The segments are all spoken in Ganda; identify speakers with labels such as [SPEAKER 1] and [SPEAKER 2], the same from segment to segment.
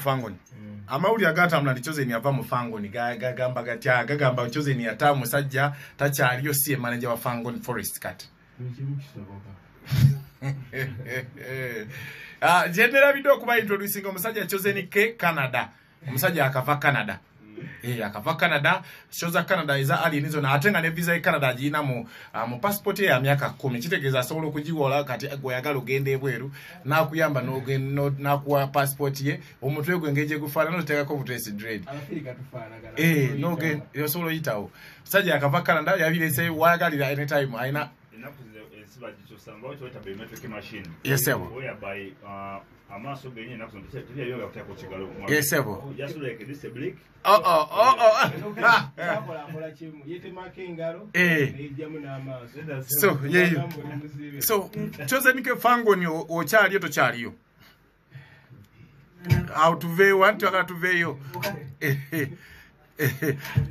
[SPEAKER 1] Fangoni. Amawuli agatambula ndi Chosen yava mu Fangoni gagamba gatya gagamba Chosen yata musajja takyaliyo si manager wa Fangoni Forest Cat. General video kuba introducing omusajja Chosen ke Canada. Omusajja akava Canada. Akava Canada, shoza Canada iza alinizo na atenga ne visa Canada ajina mu passport ya myaka 10 kitegeeza asobola okugiwola kati goyagala ogende ebweru na kuyamba na kuwa passport ye omutwe gwengeje gufana no tekako butesi dread
[SPEAKER 2] Afrika tufanagana
[SPEAKER 1] no gen yosobola yitawo sajja akava Canada yabile say wayagalira anytime aina yes sir
[SPEAKER 3] whereby amaso genye nakusondesha tili yoga kutaka kuchigalo
[SPEAKER 1] yes sir
[SPEAKER 3] just like this break
[SPEAKER 2] kola chimu yete makengalo nejamu na amaso
[SPEAKER 1] so Chosen ke Fangoni ochali to chaliyo out ve want to ve yo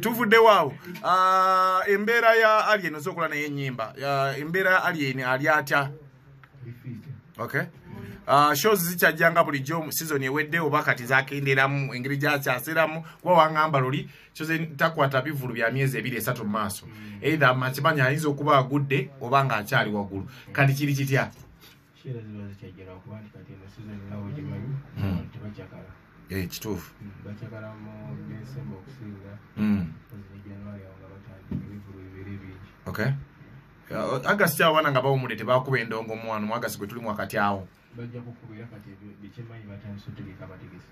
[SPEAKER 1] tuvude wao embera ya Alien osokola na yenyimba ya embera ya Alien ali atya okay shows zichajanga bulijjo season ewedde obakati zakenderamu engeri jakyaseramu kwa wangamba loli Chosen takwata bivulu bya myezi 2-3 maaso either machibanya ayinza okuba agudde obanga akyali waggulu kandi kiri kitya
[SPEAKER 2] shira zibaze kyajera okuwandika tino season lawo jimanyi tebachakala
[SPEAKER 1] kituufu
[SPEAKER 2] bachakala mu December okusinga January nga batandika bivulu bibiri bingi
[SPEAKER 1] okay August awana nga bawumule tebakuba endongo mwanu mu August gwe tuli mwakati awo
[SPEAKER 2] bajja kukubira kati bichimanyi batandise otegeka bategese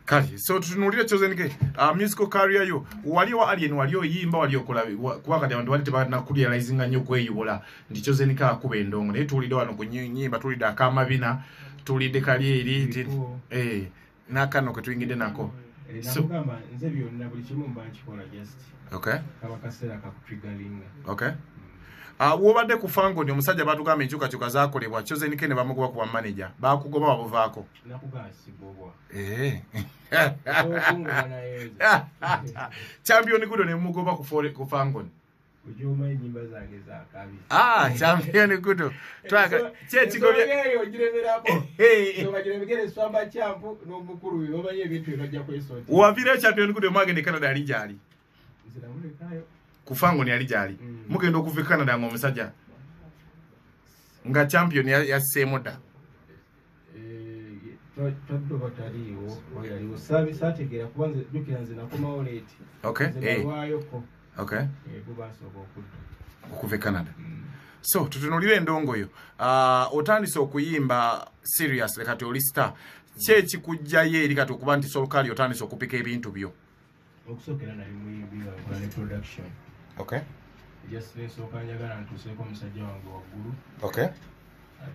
[SPEAKER 1] kali so tutunulire Chosen ke musical career yo wali wa Alien wali oyimba wali okola kuba kati abantu wali tebana kurealizinga nnyo kweyubola ndi Chosen ka kuba endongo naye tulide wano ku nyimba tulide akamabina tulide kali eri nakano ke tuyingide nako
[SPEAKER 2] so kama nze byonna buli kimu mba nkikola just
[SPEAKER 1] okay
[SPEAKER 2] kaba kasera ka kutriggerlinga
[SPEAKER 1] okay wobadde ku Fangoni omusajja batugamba enkyuka kyuka zakolebwa Chosen ke ne bamugoba ku manager bakugoba babuvaako
[SPEAKER 2] nakugasibowa
[SPEAKER 1] champion gudo ne mugoba ku Fangoni
[SPEAKER 2] ujoma nyimba zange za kabi
[SPEAKER 1] champion gudo twaka kyekigobye
[SPEAKER 2] yo giremerapo so bagiremegere swamba champu no mukuru bibanye ebintu ebajja kwesoti
[SPEAKER 1] wavire champion gudo mwagende Canada alijali
[SPEAKER 2] ziramule kayo
[SPEAKER 1] ku Fangoni alijali mugendo okuva Canada ng'omusajja nga champion ya semoda
[SPEAKER 2] twaddo bataliwo oyaliwo sategera kubanze dukiranze nakoma oleti
[SPEAKER 1] okay okay
[SPEAKER 2] kubasobola okudda
[SPEAKER 1] okuva Canada so tutunulire endongo yo otandise okuyimba serious kati oli star kyekikujjayo eri kati okuba nti solukali otandise okupika ebintu byo
[SPEAKER 2] okusokera nali muyimbi nga ne production
[SPEAKER 1] okay
[SPEAKER 2] just nesooka njagala ntuuseeko omusajja wange waggulu
[SPEAKER 1] okay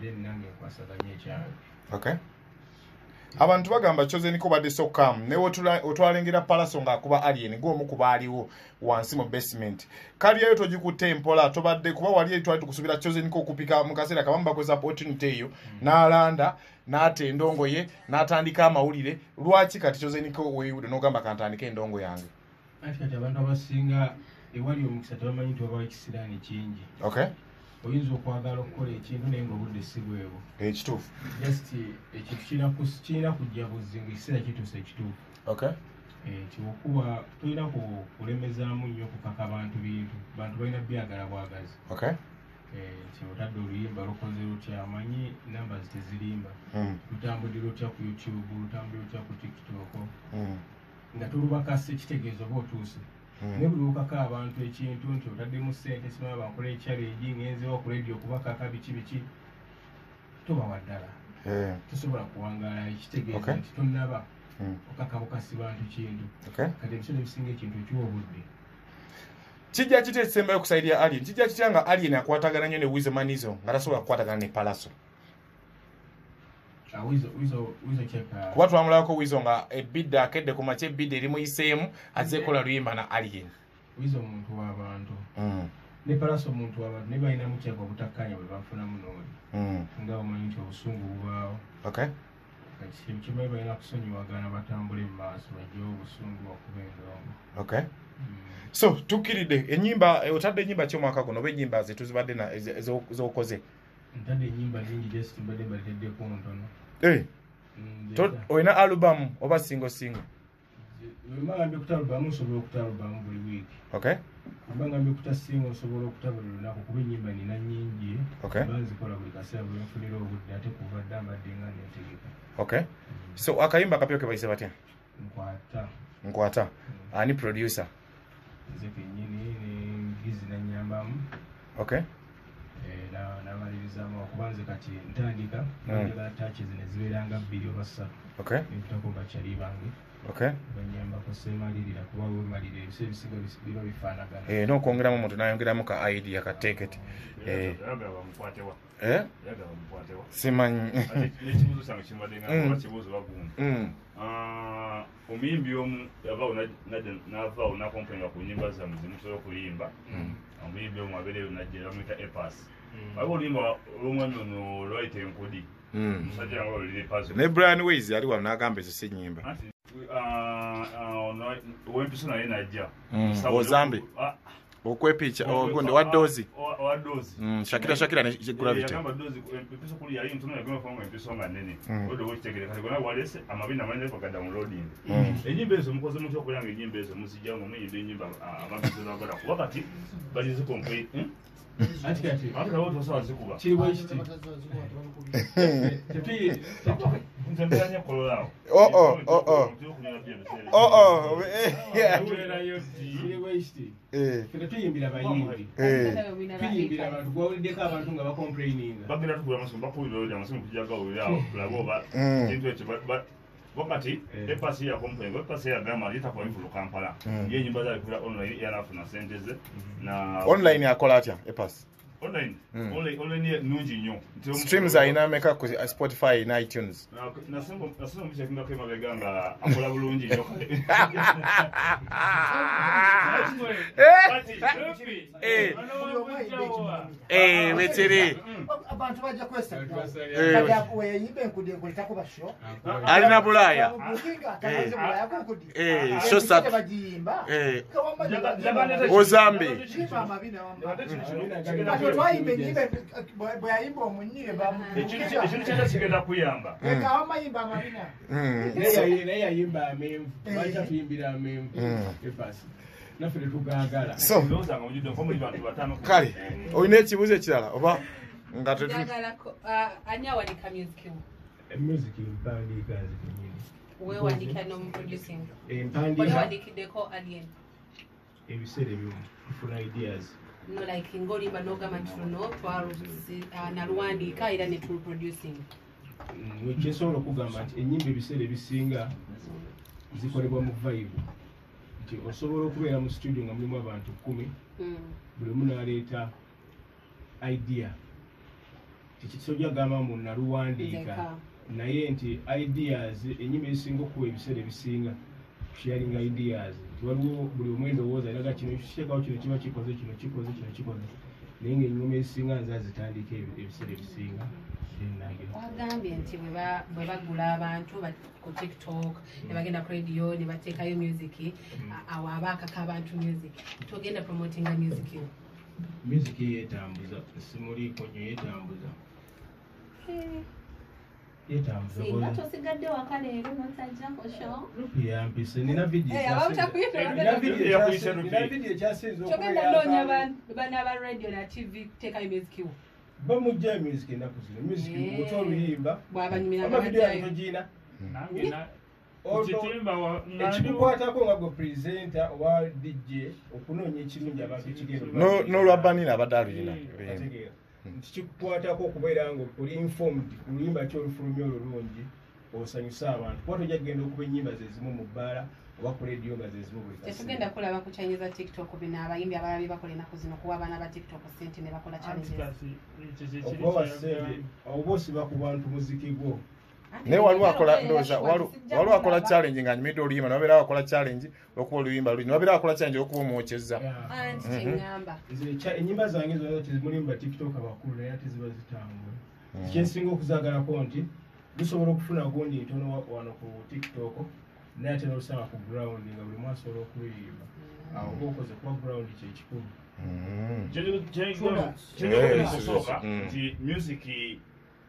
[SPEAKER 2] then nange nkwasaganya ekyange
[SPEAKER 1] okay abantu bagamba Chosen ko badde sokam ne otwalengera Palaso ng'akuba Alien ng'omu ku baaliwo wansi mu basement kali yayo togikutte empola tobadde kuba wali twali tukusubira Chosen ko okupika mu kaseera kabamba kweza opportunity eyo n'alanda n'ate endongo ye n'atandika amawulire lwaki kati Chosen ko weeyude n'ogamba kantandika endongo yange
[SPEAKER 2] kati abantu abasinga ewali omukisa tebamanyi nti wabawo ekisiraani kingi
[SPEAKER 1] okay
[SPEAKER 2] oyinza okwagala okukola ekintu naye ng'obudde si bwebwo
[SPEAKER 1] ekituufu
[SPEAKER 2] just ekintu kirina kujja buzinga ekiseera kituuse ekituufu
[SPEAKER 1] okay
[SPEAKER 2] kyokuba tolina kulemezaamu nnyo okukaka bantu bintu bantu balina byagala bwagazi
[SPEAKER 1] okay
[SPEAKER 2] otadde oluyimba lukoze lutya amanyi namba tezirimba lutambudde lutya ku YouTube lutambudde lutya ku TikTok nga tulubakase kitegeeza oba otuuse ne buli lukaka abantu ekintu nti otaddemu ssente simanya bankola ekyalegi ngenzewo ku radio kubakaka biki tobawa ddala tosobola kuwangaala ekitegeeza nti tonnaba okaka bukasi bantu kintu kati ebiseera ebisinga ekintu ekiwa obudde
[SPEAKER 1] kijja kiteesembayo okusaidia Alien kijja kitya nga Alien akwatagana nnyo ne Wizo Manizo nga tasobola kukwatagana ne Palaso
[SPEAKER 2] Wizo cheka
[SPEAKER 1] kuba twamulabako Wizo nga ebidde akedde ku makya ebidde eri muyiseemu azeekola luyimba na Alien
[SPEAKER 2] Wizo omuntu w'abantu ne Palaso omuntu w'abantu ne balina mukyeka obutakkanya bwe bafunamu n'oli nga omanyi nti obusungu bubaawo
[SPEAKER 1] okay
[SPEAKER 2] kati kimanyi balina kusonyiwagana batambule mu maaso bajjewo obusungu okuba endongo
[SPEAKER 1] okay so tukiridde ennyimba otadde ennyimba ky'omwaka guno oba ennyimba ze tuzibadde z'okoze
[SPEAKER 2] ntadde ennyimba nyingi just mbadde mbateddeko ntono
[SPEAKER 1] Oyina album oba single
[SPEAKER 2] Mbanga mbikuta album osobola okuta album buli week.
[SPEAKER 1] Okay.
[SPEAKER 2] Mbanga mbikuta single osobola okuta buli lunaku kuba ennyimba nina nnyingi.
[SPEAKER 1] Okay.
[SPEAKER 2] Banzikola buli kaseera bwe nfunira obudde ate kuva dda mbadde nga neetegeka.
[SPEAKER 1] Okay. So akayimba kapyo ke bayise batya? Nkwata. Ani producer?
[SPEAKER 2] Nze kennyini ne Gizi nannyambamu.
[SPEAKER 1] Okay.
[SPEAKER 2] Namalirizamu okuba nze kati ntandika njagala touches ne zibeeranga 2 oba 3.
[SPEAKER 1] Okay.
[SPEAKER 2] Ebitako bakyali bange.
[SPEAKER 1] Okay.
[SPEAKER 2] Banyambako semalirira kuba wemalira ebise ebisiga biba bifaanagana.
[SPEAKER 1] N'okwongeramu omuntu n'ayongeramu ka idea ka take it. Simanyi.
[SPEAKER 3] Ekibuuzo kyange kimbadde nga kibuuzo bagumu. Omuyimbi omu yavaawo n'avaawo n'akompenga ku nnyimba zammwe zimusobola okuyimba. Omuyimbi omu abeereyo najja bamuyita Epas. Waliwo oluyimba olw'omwami ono lwayita Enkudi. Omusajja yange olulira Epas.
[SPEAKER 1] Ne Brian Weiss ali wano n'agamba ezo si nnyimba.
[SPEAKER 3] Ow'empiso naye najja.
[SPEAKER 1] Ozambi. Okwepicha ogonde wadozi. Shakira ne gravity.
[SPEAKER 3] Yagamba dozi empiso kuli yali ntono yagamba kwa empiso nga nene. Odo wokitegere kati gona walese amabina manene kwa downloading. Enyimba ezo mukoze mutyo okulanga enyimba ezo muzijja ngo muyimba enyimba ababizo n'agola kuba kati bali zikompe. Ati after what was zikuba.
[SPEAKER 2] Kiriwo ekiti.
[SPEAKER 3] Ntembelanya kololao.
[SPEAKER 2] Kiriwo ekiti. Fino tuyimbira bayimbi. Tuyimbira abantu gwawuliddeko abantu nga bakomplaininga.
[SPEAKER 3] Bagenda tugula amasimu bakuulira olya amasimu kujaga olyawo kulaba oba kintu ekyo wakati Epasi ya kompenga Epasi ya gama litakuwa hivyo Kampala ye nyimba za kula online yanafuna sente ze na
[SPEAKER 1] online yakola atya Epasi
[SPEAKER 3] online nungi nnyo
[SPEAKER 1] streams ayinameka ku Spotify na iTunes
[SPEAKER 3] nasembo mbicha kinga kema beganga akola bulungi nnyo
[SPEAKER 1] wetere
[SPEAKER 4] abantu bajja kwesa kaya kuyibe nkudi kulitako basho
[SPEAKER 1] alina bulaya so sat Ozambi
[SPEAKER 4] twayimbe nyibe bwayimba omunyire
[SPEAKER 3] ekintu kyenda kigenda kuyamba
[SPEAKER 4] kawamayimba amabina
[SPEAKER 2] naye yayimba amenvu lwaki tuyimbira amenvu Epasi naffe tetugagala
[SPEAKER 1] so kale olina ekibuuzo ekirala oba nga
[SPEAKER 5] ani awanika music
[SPEAKER 2] music mpandiika nze kenyini
[SPEAKER 5] weewandika nomuproducing
[SPEAKER 2] empandiika
[SPEAKER 5] onewandikiddeko alien
[SPEAKER 2] ebiseera ebimu tufuna ideas
[SPEAKER 5] no like ngolimba nogamba nti luno naluwandiika era ne tulproducing
[SPEAKER 2] kyensobola okugamba nti ennyimba ebiseera ebisinga zikolebwa mu vibe nti osobola okubeera mu studio nga mulimu abantu 10 buli omu n'aleeta idea tikisojja gamba mu naluwandiika naye nti ideas ennyimba ezisinga okuwa ebiseera ebisinga sharing ideas waliwo buli omwe endowooza eraga kino kiteekawo kino kiba kikoze kino kikoze kino kikoze naye ng'ennyuma ezisinga nze azitandika ebiseera ebisinga
[SPEAKER 5] wagambye nti bwe bagula abantu ku TikTok ne bagenda ku radio ne bateekayo music awo abaakaka abantu music togenda promotinga music yo
[SPEAKER 2] music yeetambuza simuliiko nnyo yeetambuza
[SPEAKER 5] singa tosigadde waka leero notajjako show
[SPEAKER 2] yampise nina vidiyo ekyasinza
[SPEAKER 5] kyogenda noonya bana ba radio na TV teekayo music yo
[SPEAKER 2] bamujja music ennaku zino music buta oluyimba amavidiyo yatogiina ekikukwatako nga gwe presenter oba DJ okunoonya ekirungi abantu kigenda
[SPEAKER 1] n'olwabanira abadde aluyina
[SPEAKER 2] nti kikukwatako okubeera nga oli informed ku luyimba ki olufulumya olulungi osanyusa abantu kuba tojja kugenda okuba ennyimba zezimu mu bbaala oba ku rediyo nga zezimu buli
[SPEAKER 5] tetugenda kulaba ku chanyiza TikTok bino abayimbi abalala bakola ennaku zino kuba abaana ba TikTok sente ne bakola challenges
[SPEAKER 2] okubawa ssente oba osiba ku bantu muziki gwo
[SPEAKER 1] naye waliwo akola challenge nga nyumidde oluyimba nababeera akola challenge okuba oluyimba luli nababeera akola challenge okuba omwokyeza
[SPEAKER 5] anti kiŋŋamba
[SPEAKER 2] ennyimba zange zonna tezimulimu ba TikTok abakulu naye ate ziba zitambula kyensinga okuzaagalako nti dusobola okufuna gundi ntono wano ku TikTok naye ate n'olusaba ku ground nga buli mwasobola okuluyimba awo oba okoze kuba ground kyekikulu
[SPEAKER 3] kyekikulu nti music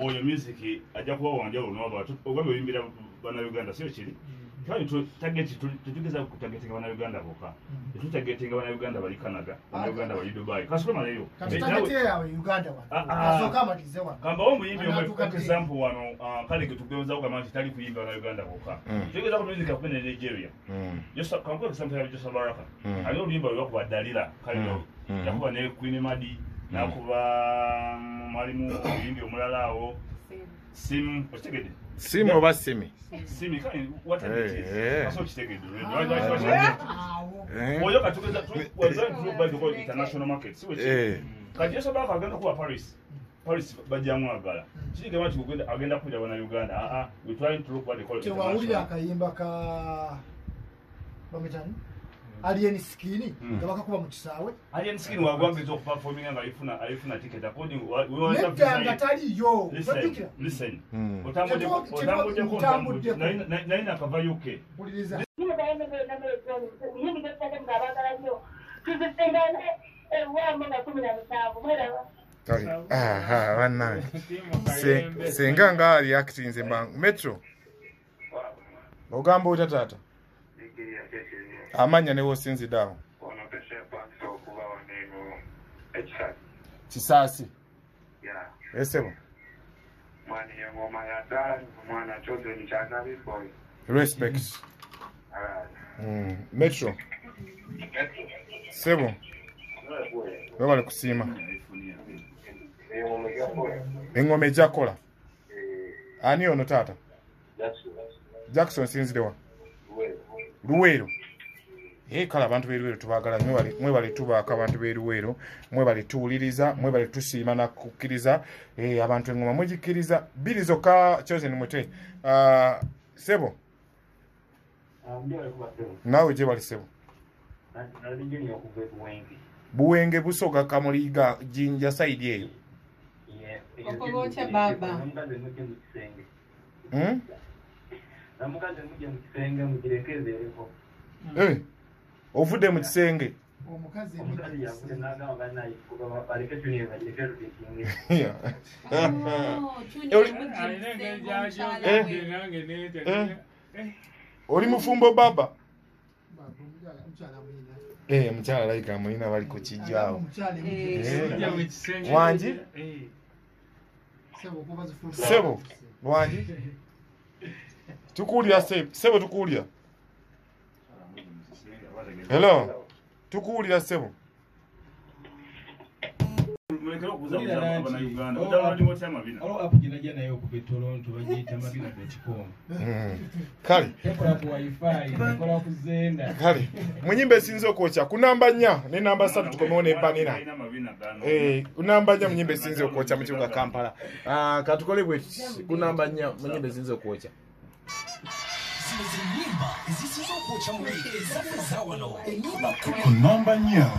[SPEAKER 3] oyo music ajja kuba wanjawulo n'abantu ogamba oyimbira bannayuganda sio kiri tetugeza kutagetinga bannayuganda bokka tetutagetinga bannayuganda bali Canada bannayuganda bali Dubai kasomaleyo kambawo omuyimbi example wano kale getugezaako gamba nti tali kuyimba bannayuganda bokka tugeza ku music yakuba ne Nigeria kankuwa example ya Josa Baraka alina oluyimba lwakuba Dalila kalino yakuba ne Queen Madi nakuba mwalimu oyimbi omulala awo Sim okitegedde
[SPEAKER 1] Simi oba Simi?
[SPEAKER 3] Simi kani watabiti aso kitegedde oyo katugeza tuwazantu international market siwe kati Josa Baraka agenda kuba Paris bajamwagala kiri kama tukugenda agenda kuja bana Uganda we trying to look what they call it
[SPEAKER 4] tewawuli akayimba ka bametani Alien Skin kabaka kuba mu kisaawe
[SPEAKER 3] Alien Skin wagwageza okuperforming nga alifuna ticket according we want to
[SPEAKER 4] ngatali yo
[SPEAKER 3] listen otamboje naina kava UK
[SPEAKER 4] buliriza
[SPEAKER 1] Wanna senga ngali actinze mbangu Metro ogamba utatata amanya ne wosinzi dawo
[SPEAKER 6] ono peshepa so kuba waneno
[SPEAKER 1] Kisasi
[SPEAKER 6] ya
[SPEAKER 1] esebo
[SPEAKER 6] mwani ngoma ya dala mwana chozo ni chana boy
[SPEAKER 1] respect Metro sebo bale kusima engome jakola ani ono tata Jackson sinzidewa Luwero kala abantu beruwero tubagala mwe bali tubaka abantu beruwero mwe bali tuuliriza mwe bali tusiima na kukkiriza abantu engoma mujikiriza bilizo ka chosen mute sebo nawe je bali sebo buwenge busoga kamuliga jinja side eyo
[SPEAKER 5] okobocha baba
[SPEAKER 6] namukaze muje mu kisenge mugirekeze ereko
[SPEAKER 1] ovude mu kisenge
[SPEAKER 4] omukazi
[SPEAKER 6] yakuze nagamba nayi kuba bareke tuni bagirekeze kingi
[SPEAKER 1] oli mufumbo baba mchala laika mulina bali ku kijjawo wanji sebo wanji tukulya sebo tukulya hello tukulya sebo
[SPEAKER 3] mulekera okuzabuza abana Uganda udawali moti amabina
[SPEAKER 2] alo apujinaje nayo ku Toronto bagiyita amabina bekikomo
[SPEAKER 1] kale
[SPEAKER 2] ekola ku wifi ekola ku zenda
[SPEAKER 1] kale munyimbe sinzo kocha kunamba nya ne namba 3 tukomeone empanina kunamba nya munyimbe sinzo kocha mu kibuga Kampala katukole bwe kunamba nya munyimbe sinzo kocha
[SPEAKER 7] Zimba zisizo kocha mu ezawe zawano enimba kunamba nya